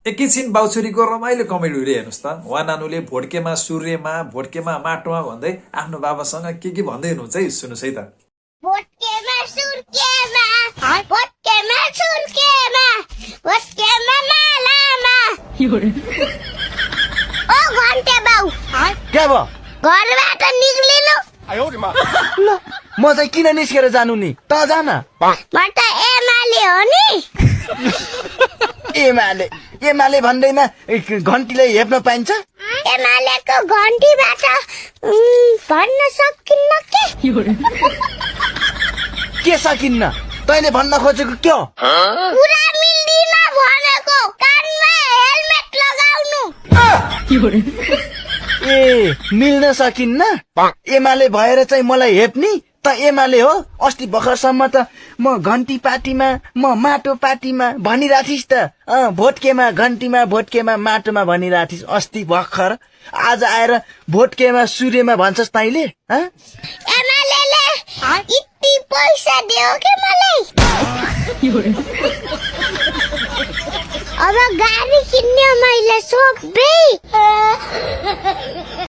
एकैछिन बाउछुरीको रमाइलो कमेडी उहिले हेर्नुहोस् त उहाँ नानुले भोटकेमा सूर्यमा भोटकेमा माटोमा भन्दै आफ्नो बाबासँग के भन्दै हुनुहुन्छ है सुन्नुहोस् है त भोटकेमा सुर्केमा भोटकेमा सुर्केमा भोटकेमा मालामा ओ घन्टे बाउ क्या भयो घरबाट निक्लिनु ल म चाहिँ किन निस्केर जानु नि त जान म त एमाले हो नि एमाले भन्दैमा घन्टीले हेप्न पाइन्छ एमालेको घन्टीबाट भन्न सकिन्न के सकिन्न तैँले भन्न खोजेको के हो पुरा मिल्दिन भनेको कानमा हेलमेट लगाउनु ए मिल्न सकिन्न एमाले भएर चाहिँ मलाई हेप्ने त एमाले हो अस्ति भर्खरसम्म त म घन्टी पार्टीमा म माटो पार्टीमा भनिराथिस् त भोटकेमा घन्टीमा भोटकेमा माटोमा भनिराथिस् अस्ति भर्खर आज आएर भोटकेमा सूर्यमा भन्छस् तैँले एमालेले यति पैसा दियो के मलाई अब गाडी किन्ने मैले सोध्दै